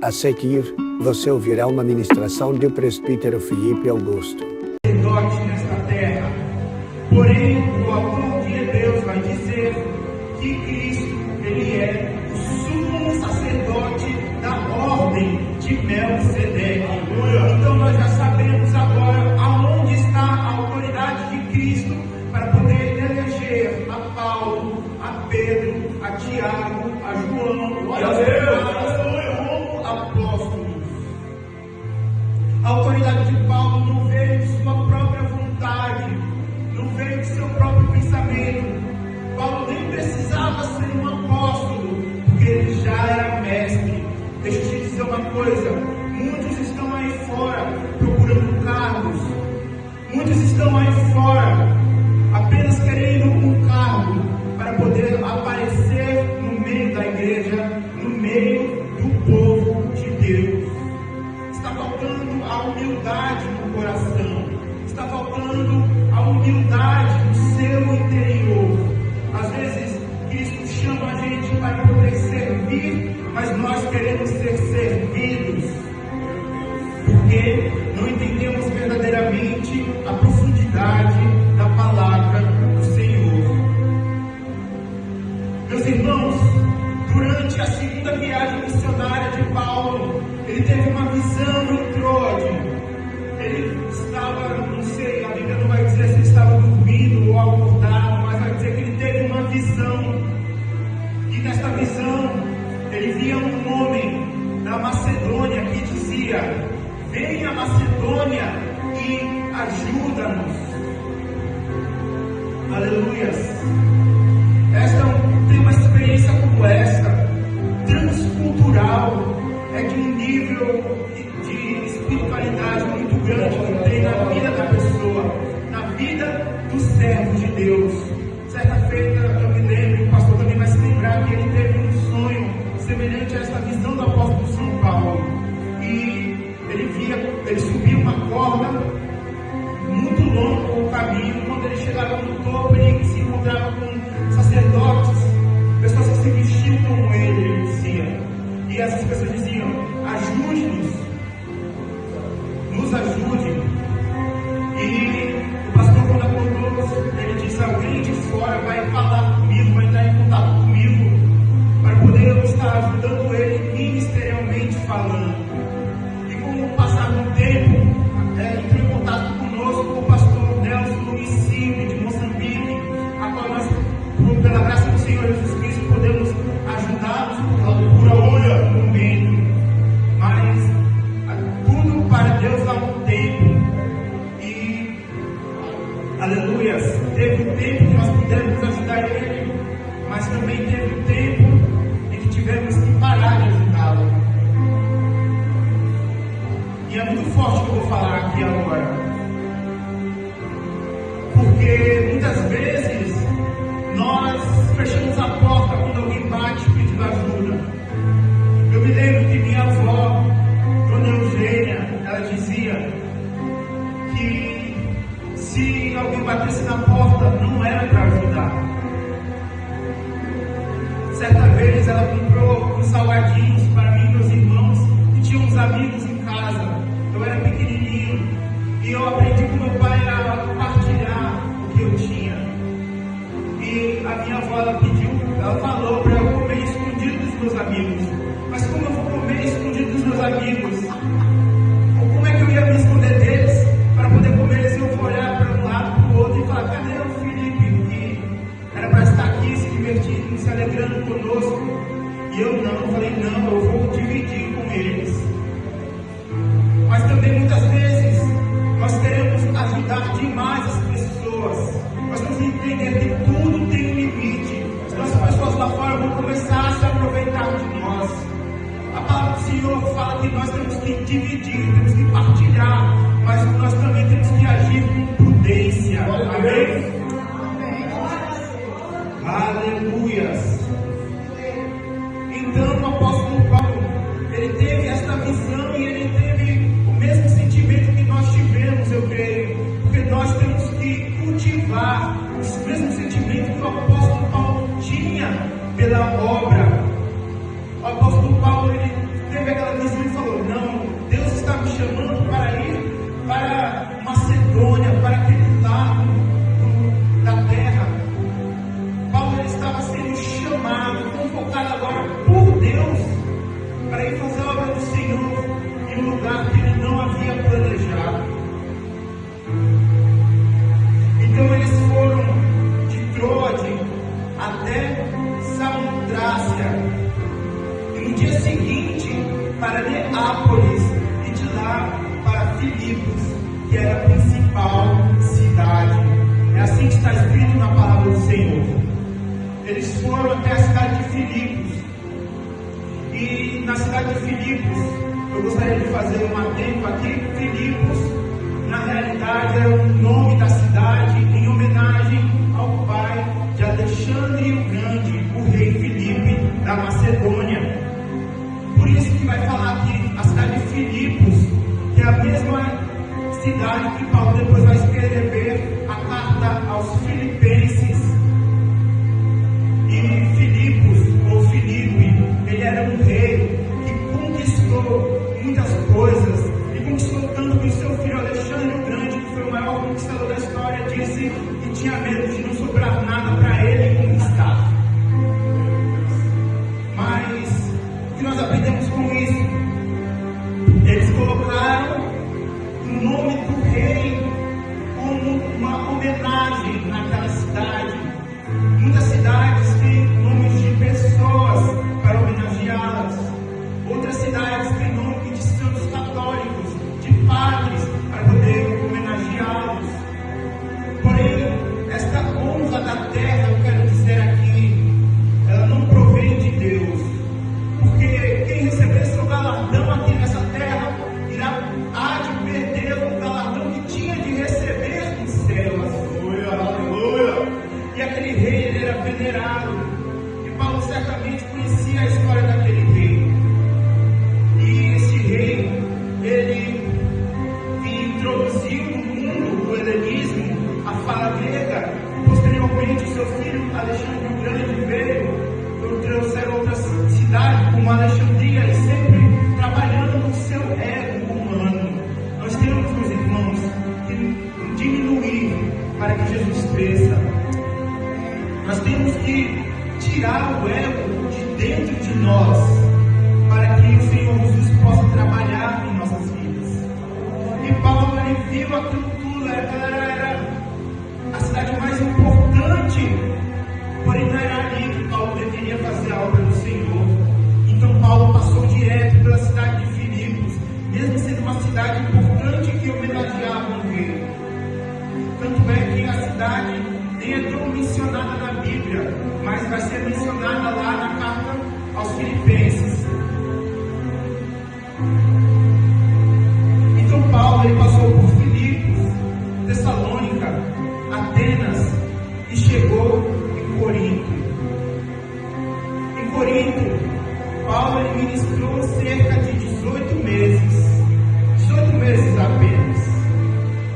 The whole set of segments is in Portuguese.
A seguir, você ouvirá uma ministração do presbítero Felipe Augusto. Sacerdote nesta terra, porém o autor de Hebreus vai dizer que Cristo, ele é o sumo sacerdote da ordem de Melquisedeque. Então nós já sabemos agora aonde está a autoridade de Cristo para poder eleger a Paulo, a Pedro, a Tiago, a João e aos como apóstolos. A autoridade de Paulo não veio de sua própria vontade, não veio de seu próprio pensamento. Paulo nem precisava ser um apóstolo, porque ele já era mestre. Deixa eu te dizer uma coisa: muitos estão aí fora procurando cargos, muitos estão aí fora apenas querendo um cargo para poder aparecer no meio da igreja, no meio do povo de Deus. Está faltando a humildade no coração, está faltando a humildade no seu interior. Às vezes Cristo chama a gente para poder servir, mas nós queremos ser servidos, porque não entendemos verdadeiramente a profundidade da palavra do Senhor. Meus irmãos, durante a segunda viagem missionária de Paulo, ele teve uma visão em Troade. Ele estava, não sei, a Bíblia não vai dizer se ele estava dormindo ou acordado, mas vai dizer que ele teve uma visão. E nesta visão, ele via um homem da Macedônia que dizia: venha a Macedônia e ajuda-nos. Aleluias. Tem uma experiência como esta, transcultural, é de um nível de espiritualidade muito grande que tem na vida da pessoa, na vida dos servos de Deus. Certa feita, eu me lembro, o pastor também vai se lembrar que ele teve um sonho semelhante a essa visão do apóstolo São Paulo. E ele subia uma corda muito longo o caminho. Quando ele chegava no topo, ele se encontrava com sacerdotes, pessoas que se vestiam como ele dizia. E essas pessoas diziam: ajude-nos, nos ajude. E o pastor, quando acordou, ele disse: alguém de fora vai falar comigo, vai entrar em contato comigo, para poder eu estar ajudando ele ministerialmente falando. E com o passar do tempo, entrou em contato conosco com o pastor Nelson Luiz de Moçambique, a qual nós, pela graça do Senhor Jesus Cristo, podemos ajudá-los por algum momento. Mas tudo para Deus há um tempo. E, aleluias, teve um tempo que nós pudemos ajudar ele, mas também teve um tempo em que tivemos que parar de ajudá-lo. E é muito forte o que eu vou falar aqui agora, porque muitas vezes nós fechamos a porta quando alguém bate pedindo ajuda. Eu me lembro que minha avó, Dona Eugênia, ela dizia que se alguém batesse na porta, não era para ajudar. Certa vez ela comprou uns salgadinhos para mim e meus irmãos, e tinha uns amigos em casa. Eu era pequenininho e eu aprendi com meu pai a compartilhar o que eu tinha. E a minha avó, ela falou para eu comer escondido dos meus amigos. Mas como eu vou comer escondido dos meus amigos? Como é que eu ia me esconder deles para poder comer eles? Eu vou olhar para um lado, para o outro e falar: cadê o Felipe, que era para estar aqui se divertindo, se alegrando conosco? E eu falei: não, eu vou dividir com eles. Mas também muitas vezes nós queremos ajudar demais as pessoas. Nós temos que entender que tudo tem um limite. Senão as pessoas lá fora vão começar a se aproveitar de nós. A palavra do Senhor fala que nós temos que dividir, temos que partilhar, mas nós também temos que agir com prudência. Amém? Aleluias. Então o apóstolo Paulo, ele teve esta visão e ele teve o mesmo sentimento que nós tivemos, eu creio, porque nós temos que cultivar o mesmo sentimento que o apóstolo Paulo tinha pela obra. O apóstolo Paulo, ele teve aquela visão chamando para ir para Macedônia, para aquele lado da terra. Paulo ele estava sendo chamado, convocado agora por Deus para ir fazer a obra do Senhor em um lugar que ele não havia planejado. Então eles foram de Troade até Samotrácia e no dia seguinte para Neápolis e de lá para Filipos, que era a principal cidade. É assim que está escrito na palavra do Senhor. Eles foram até a cidade de Filipos. E na cidade de Filipos, eu gostaria de fazer um adendo aqui. Filipos, na realidade, era o nome da cidade em homenagem ao pai de Alexandre o Grande, o rei Filipe da Macedônia. Por isso que vai falar aqui a cidade de Filipos, que é a mesma cidade que Paulo depois vai escrever a carta aos Filipenses. E Filipos, ou Filipe, ele era um rei que conquistou muitas coisas, e conquistou tanto que o seu filho Alexandre o Grande, que foi o maior conquistador da história, disse que tinha medo de não sobrar nada para ele conquistar. Mas o que nós aprendemos com isso? Eles colocaram o nome do rei como uma homenagem naquela cidade. Muitas cidades têm nomes de pessoas para homenageá-las. Outras cidades têm nome de santos católicos, de padres, para poder homenageá-los. Porém, esta honra da terra, eu quero dizer aqui, ela não provém de Deus. Porque quem receber seu galardão aqui nessa terra, há de perder o galardão que tinha de receber nos céus. Aleluia! E aquele rei, ele era venerado. E Paulo certamente conhecia a história daquele rei. E esse rei, ele introduziu no mundo do helenismo a fala grega. E posteriormente, seu filho Alexandre o Grande veio, trouxeram outras cidades como Alexandria, e sempre trabalhando no seu ego humano. Nós temos, meus irmãos, que diminuir para que Jesus cresça. Nós temos que tirar o ego de dentro de nós, para que o Senhor Jesus possa trabalhar em nossas vidas. E Paulo, ele viu aquilo tudo, ela era a cidade mais importante, porém não era ali que Paulo deveria fazer a obra do Senhor. Então Paulo passou direto pela cidade de Filipos, mesmo sendo uma cidade importante que homenageava o rei. Tanto é que a cidade nem é tão mencionada na Bíblia, mas vai ser mencionada lá na carta aos Filipenses. Então Paulo, ele passou por Filipos, Tessalônica, Atenas e chegou em Corinto. Em Corinto, Paulo, ele ministrou cerca de 18 meses apenas,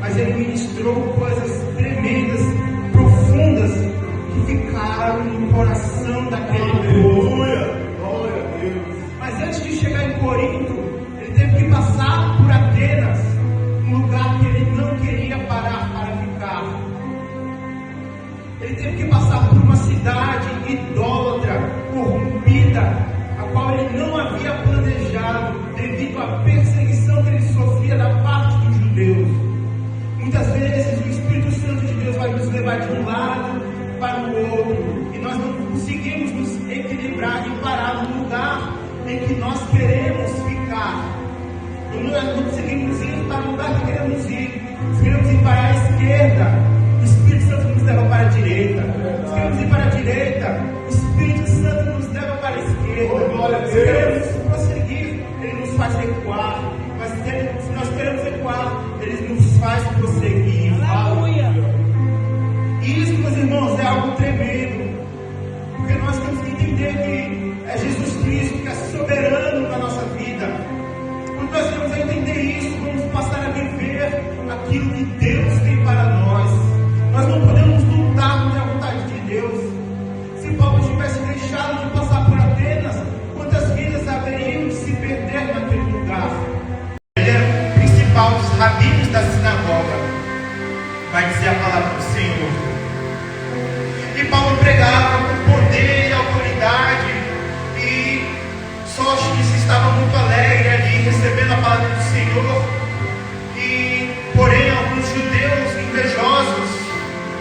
mas ele ministrou coisas tremendas, profundas, que ficaram no coração daquele povo. Glória a Deus. Mas antes de chegar em Corinto, ele teve que passar por Atenas, um lugar que ele não queria parar para ficar. Ele teve que passar por uma cidade idólatra, corrompida, a qual ele não havia planejado, devido à perseguição que ele sofria da parte dos judeus. Muitas vezes o Espírito Santo de Deus vai nos levar de um lado para o outro, e nós não conseguimos nos equilibrar e parar no lugar em que nós queremos ficar. Nós não conseguimos ir para o lugar que queremos ir. Se queremos ir para a esquerda, o Espírito Santo nos leva para a direita. Se queremos ir para a direita, o Espírito Santo nos leva para a esquerda. Se queremos prosseguir, ele nos faz recuar. Mas se nós queremos recuar, ele nos faz prosseguir. Aleluia! E isso, meus irmãos, é algo tremendo. Porque nós temos que entender que é Jesus Cristo que é soberano na nossa vida. Quando nós vamos a entender isso, vamos passar a viver aquilo que Deus tem para nós. Nós não podemos lutar contra a vontade de Deus. Se Paulo tivesse deixado de passar por Atenas, quantas vidas haveriam de se perder naquele lugar? Ele era rabinos da sinagoga. Vai dizer a palavra do Senhor. E Paulo pregava com poder e autoridade, e Sóstenes estava muito alegre ali, recebendo a palavra do Senhor. E, porém, alguns judeus invejosos,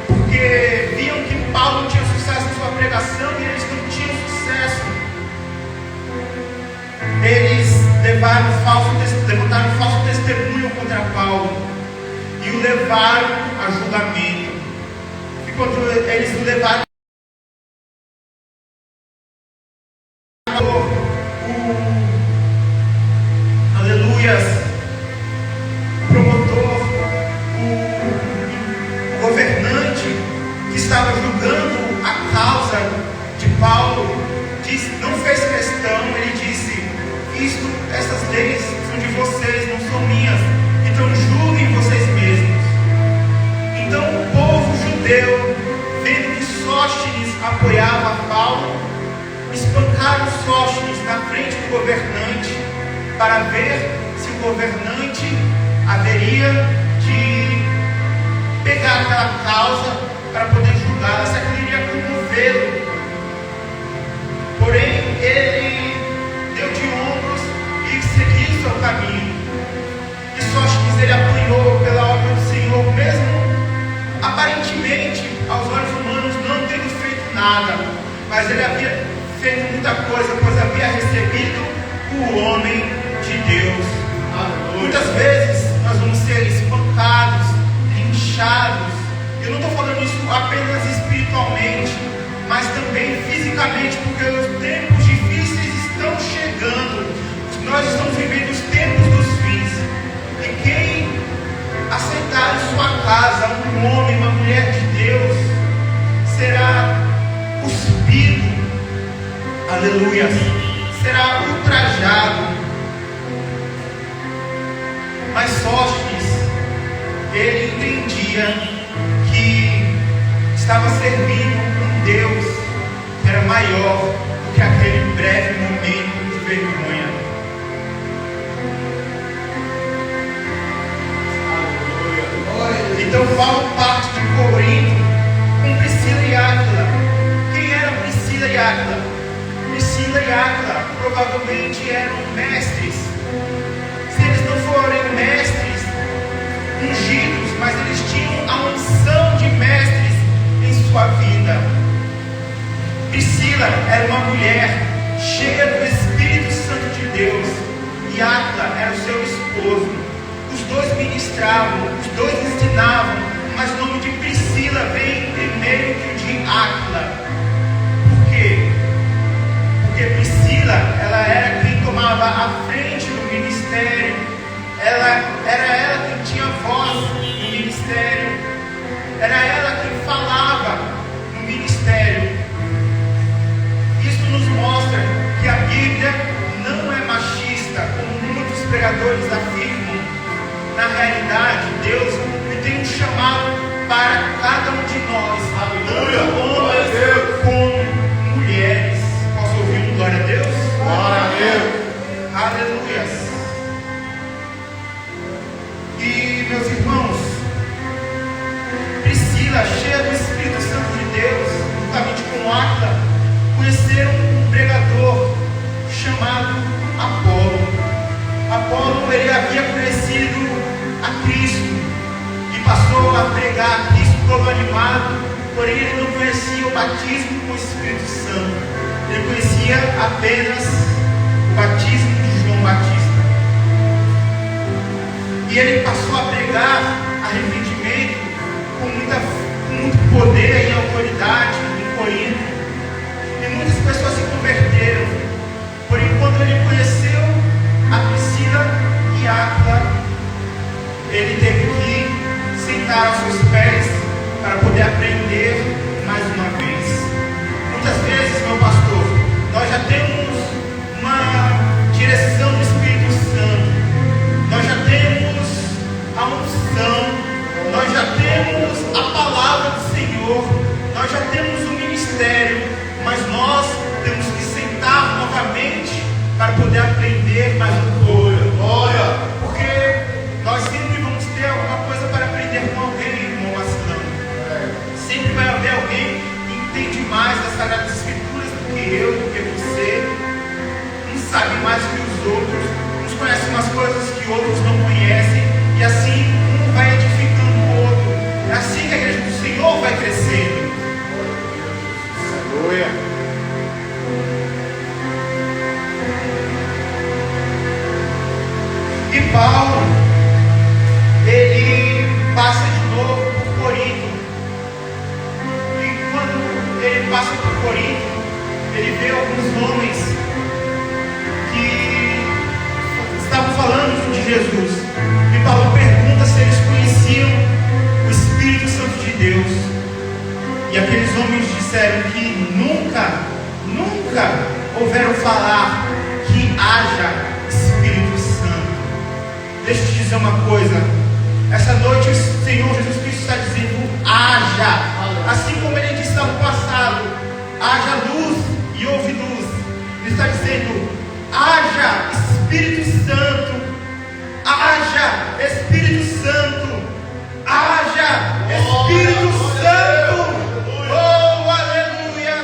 porque viam que Paulo tinha sucesso em sua pregação e eles não tinham sucesso, eles levantaram falso testemunho contra Paulo e o levaram a julgamento. E quando eles o levaram, aleluias, o promotor, o governante que estava julgando a causa de Paulo, não fez questão. Ele disse: essas leis são de vocês, não são minhas, então julguem vocês mesmos. Então o povo judeu, vendo que Sóstenes apoiava Paulo, espancaram Sóstenes na frente do governante, para ver se o governante haveria de pegar aquela causa para poder julgá-la, se aquilo iria comovê-lo. Porém, ele deu de ombros e seguiu seu caminho. E Sóstenes, ele apanhou pela obra do Senhor, mesmo aparentemente aos olhos humanos não tendo feito nada, mas ele havia feito muita coisa, pois havia recebido o homem de Deus. Muitas vezes nós vamos ser espancados, linchados. Eu não estou falando isso apenas espiritualmente, mas também fisicamente, porque os tempos difíceis estão chegando. Nós estamos vivendo os tempos dos fins. E quem aceitar em sua casa um homem, uma mulher de Deus, será cuspido, aleluia, será ultrajado. Mas Sóstenes, ele entendia que estava servindo um Deus que era maior do que aquele breve momento de vergonha. Então Paulo parte de Corinto com Priscila e Áquila. Quem eram Priscila e Áquila? Priscila e Áquila provavelmente eram mestres. Se eles não forem mestres ungidos, mas eles tinham a unção de mestres em sua vida. Priscila era uma mulher cheia do Espírito Santo de Deus, e Áquila era o seu esposo. Os dois ministravam, os dois ensinavam, mas o nome de Priscila vem primeiro que o de Áquila. Por quê? Porque Priscila, ela era quem tomava a frente do ministério. Era ela quem tinha voz no ministério. Era ela quem falava no ministério. Isso nos mostra que a Bíblia não é machista, como muitos pregadores afirmam. Na realidade, Deus tem um chamado para cada um de nós, tanto homens como mulheres. Posso ouvir um glória a Deus? Glória a Deus. Aleluia. E, meus irmãos, Priscila, cheia do Espírito Santo de Deus, juntamente com Áquila, conheceram um pregador chamado Apolo. Apolo, ele havia conhecido a Cristo e passou a pregar a Cristo todo animado, porém ele não conhecia o batismo com o Espírito Santo. Ele conhecia apenas o batismo de João Batista. E ele passou a pregar arrependimento com muito poder e autoridade em Corinto. E muitas pessoas se converteram. Porém, quando ele conheceu a Priscila e Áquila, ele teve que sentar aos seus pés para poder aprender mais uma vez. Muitas vezes, meu pastor, nós já temos uma direção do Espírito Santo, nós já temos a unção, nós já temos a palavra do Senhor, nós já temos o ministério, mas nós temos que sentar novamente para poder aprender mais um pouco. Porque nós sempre vamos sabem mais que os outros, uns conhecem umas coisas que outros não conhecem, e assim um vai edificando o outro. É assim que a igreja do Senhor vai crescendo. Aleluia. E Paulo, ele passa de novo por Corinto. E quando ele passa por Corinto, ele vê alguns homens que estavam falando de Jesus. E Paulo pergunta se eles conheciam o Espírito Santo de Deus. E aqueles homens disseram que nunca ouviram falar que haja Espírito Santo. Deixa eu te dizer uma coisa. Essa noite o Senhor Jesus Cristo está dizendo: haja. Assim como ele disse no passado: haja luz e houve luz. Ele está dizendo: haja Espírito Santo. Haja Espírito Santo. Haja Espírito Santo. Oh, aleluia.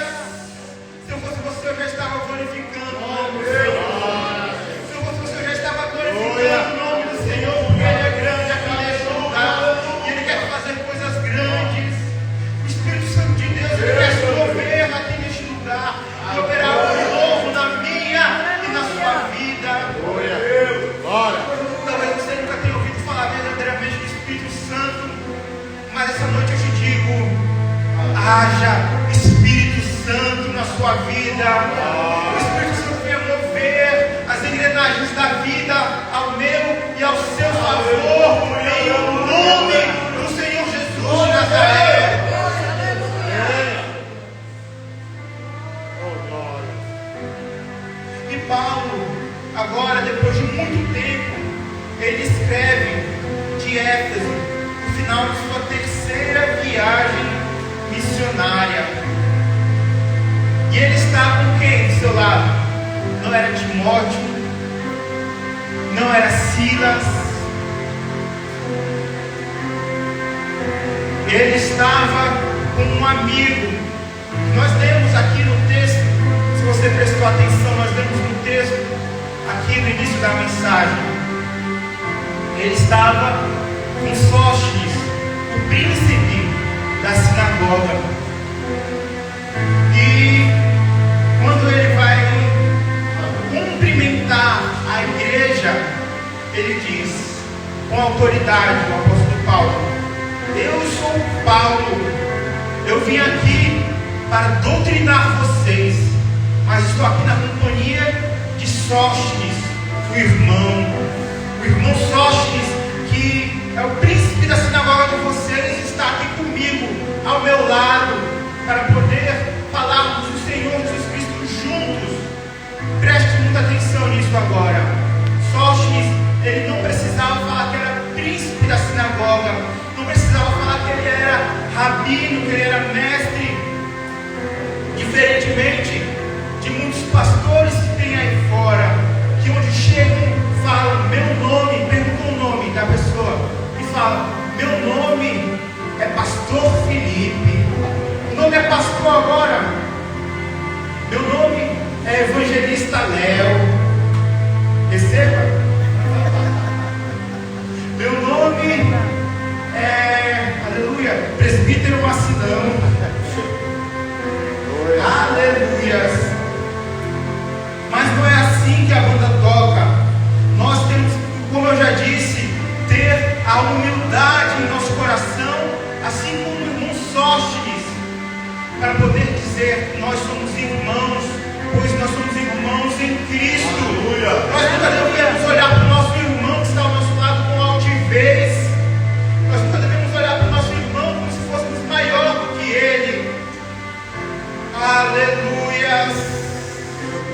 Se eu fosse você, eu já estava glorificando o nome do Senhor. Se eu fosse você, eu já estava glorificando o nome do Senhor, porque Ele é grande aqui neste lugar, e Ele quer fazer coisas grandes. O Espírito Santo de Deus, Ele quer se mover aqui neste lugar e operar algo novo na minha e na sua vida. Talvez você nunca tenha ouvido falar verdadeiramente do Espírito Santo, mas essa noite eu te digo: haja Espírito Santo na sua vida. O Espírito Santo venha mover as engrenagens da vida ao meu e ao seu favor, em nome do Senhor Jesus de Nazaré. E Paulo, agora, depois de muito tempo, ele escreve de Éfeso, no final de sua terceira viagem missionária. E ele está com quem do seu lado? Não era Timóteo, não era Silas. Ele estava com um amigo. Nós lemos aqui no texto, se você prestou atenção, nós lemos no texto, aqui no início da mensagem. Ele estava com Sóstenes, o príncipe da sinagoga. E quando ele vai cumprimentar a igreja, ele diz com autoridade, o apóstolo Paulo: eu sou Paulo, eu vim aqui para doutrinar vocês, mas estou aqui na companhia de Sóstenes, o irmão Sóstenes, que é o príncipe da sinagoga de vocês, está aqui comigo, ao meu lado, para poder falarmos do Senhor Jesus Cristo juntos. Preste muita atenção nisso agora. Sóstenes, ele não precisava falar que era príncipe da sinagoga, não precisava falar que ele era rabino, que ele era mestre, diferentemente de muitos pastores que tem aí fora, que onde chegam falam meu nome, perguntam o nome da pessoa e falam: meu nome é Pastor Felipe. O nome é pastor agora. Meu nome é Evangelista Léo. Receba. Meu nome é, aleluia, Presbítero Macilão. Aleluias. Mas não é assim que a banda toca. Nós temos, como eu já disse, ter a humildade em nosso coração, assim como o irmão Sóstenes, para poder dizer: nós somos irmãos, pois nós somos irmãos em Cristo. Aleluia. Nós nunca devemos olhar para o nosso irmão que está ao nosso lado com altivez. Nós nunca devemos olhar para o nosso irmão como se fôssemos maior do que ele. Aleluia.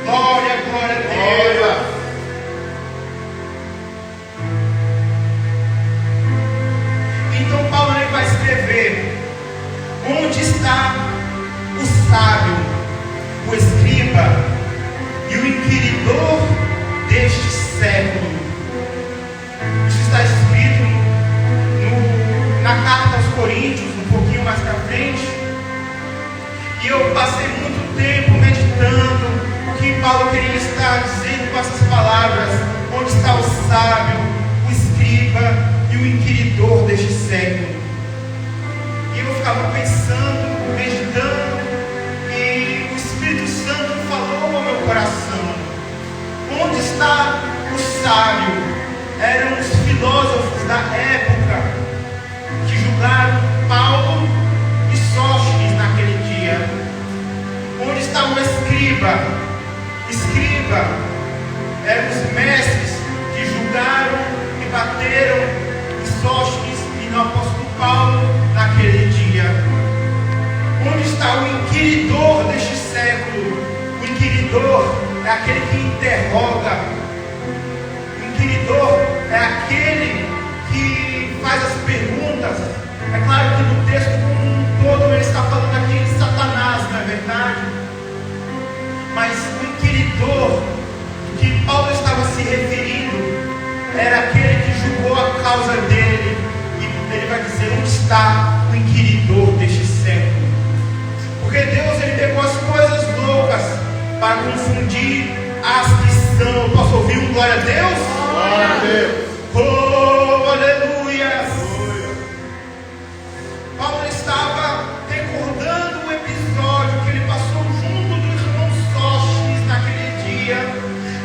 Glória, glória a Deus. Então Paulo ele vai escrever: onde está o sábio, o escriba e o inquiridor deste século? Isso está escrito na carta aos Coríntios, um pouquinho mais para frente. E eu passei muito tempo meditando o que Paulo queria estar dizendo com as sábio, o escriba e o inquiridor deste século. E eu ficava pensando, meditando, e o Espírito Santo falou ao meu coração: onde está o sábio? Eram os filósofos da época que julgaram Paulo e Sóstenes naquele dia. Onde está o escriba? Escriba eram os mestres que julgaram e bateram em Sóstenes e no apóstolo Paulo naquele dia. Onde está o inquiridor deste século? O inquiridor é aquele que interroga. O inquiridor é aquele que faz as perguntas. É claro que no texto como um todo ele está falando aqui de Satanás, não é verdade? Mas o inquiridor que Paulo estava se referindo era aquele que julgou a causa dele. E ele vai dizer: onde está o inquiridor deste século? Porque Deus, ele pegou as coisas loucas para confundir as que são. Eu posso ouvir um glória a Deus? Glória a Deus. Oh, aleluia! Paulo estava recordando o episódio que ele passou junto do irmão Sóstenes naquele dia.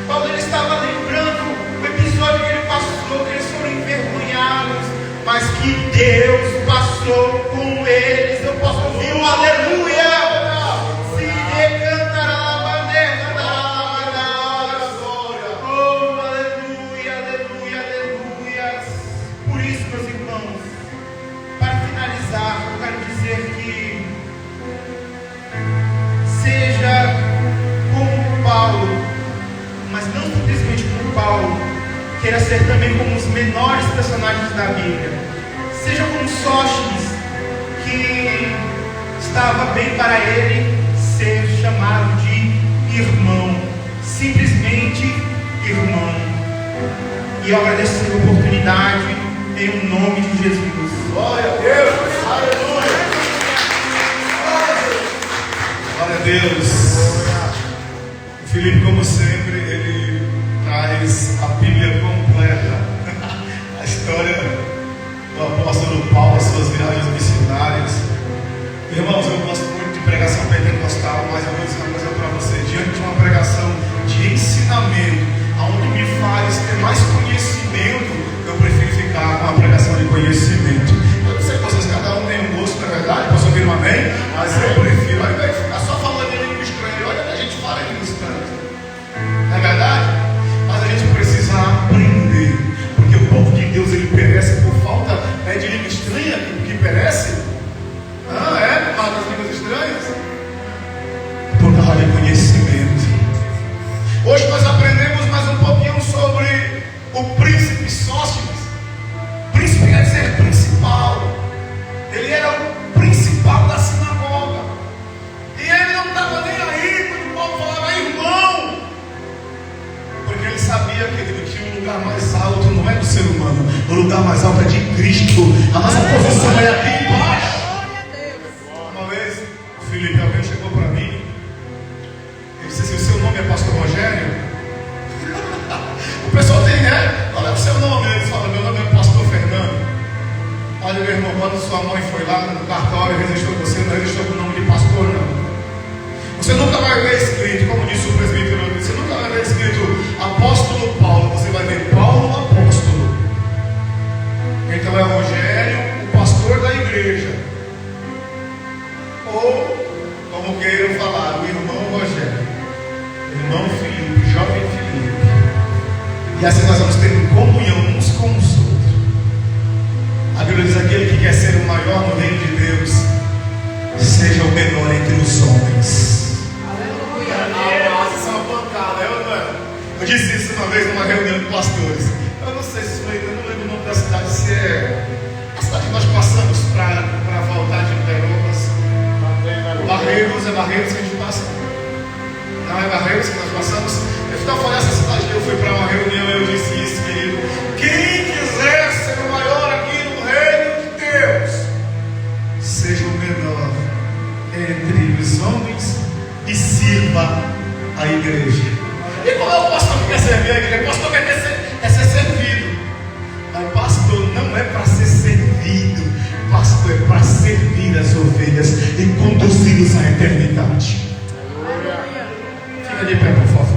Paulo ele estava lembrando o episódio que ele passou, que eles foram envergonhados, mas que Deus passou com eles. Eu posso ouvir um aleluia! Se decantará a bandeira da glória. Oh, aleluia, aleluia, aleluia. Por isso, meus irmãos, para finalizar, eu quero dizer que seja como Paulo, mas não simplesmente como Paulo, queira ser também como os menores personagens da Bíblia. Seja como Sóstenes, que estava bem para ele ser chamado de irmão, simplesmente irmão. E eu agradeço essa oportunidade em nome de Jesus. Glória a Deus. Aleluia. Glória a Deus. O Felipe, como sempre, ele traz a Bíblia completa. A história do apóstolo Paulo, as suas viagens missionárias. Irmãos, eu gosto muito de pregação pentecostal, mas eu vou dizer uma coisa para você: diante de uma pregação de ensinamento, onde me faz ter mais conhecimento, eu prefiro ficar com a pregação de conhecimento. Eu não sei se vocês, cada um tem um gosto, não é verdade? Posso ouvir um amém? Mas eu prefiro, ao invés de ficar só falando em língua estranha, olha que a gente fala em língua estranha, não é verdade? Mas a gente precisa aprender, porque o povo de Deus, ele perece por falta de língua estranha, que perece. Por causa das línguas estranhas? Por causa de conhecimento. Hoje nós aprendemos mais um pouquinho sobre o príncipe Sóstenes. Príncipe quer dizer principal. Ele era o principal da sinagoga. E ele não estava nem aí quando o povo falava irmão, porque ele sabia que ele tinha um lugar mais alto, não é do ser humano. O lugar mais alto é de Cristo. A nossa posição é aqui embaixo. Uma vez, o Felipe, alguém chegou para mim. Ele disse assim: o seu nome é Pastor Rogério? O pessoal tem, né? Qual é o seu nome? Eles falam: meu nome é Pastor Fernando. Olha, meu irmão, quando sua mãe foi lá no cartório e registrou você, não registrou com o nome de pastor, não. Você nunca vai ver escrito, como disse o presbítero, você nunca vai ver escrito Apóstolo Paulo, você vai ver Paulo Apóstolo. Então é Rogério, o pastor da igreja. Ou, como queiram falar, o irmão Rogério, irmão Filipe, jovem Filipe. E assim nós vamos ter comunhão uns com os outros. A Bíblia diz: aquele que quer ser o maior no reino de Deus, seja o menor entre os homens. Aleluia! Isso é uma pancada, eu disse isso uma vez numa reunião de pastores. Eu não sei se foi, eu não lembro o nome da cidade, se é a cidade que nós passamos para voltar de Peronas. Barreiros, é Barreiros que a gente passa. Não é Barreiros que nós passamos. Então eu falei: essa cidade que eu fui para uma reunião e eu disse isso, querido: quem quiser ser o maior aqui no reino de Deus, seja o menor entre os homens e sirva a igreja. E qual é o pastor que quer servir a igreja? O pastor quer ser servido. eternidade. Fica de pé, por favor.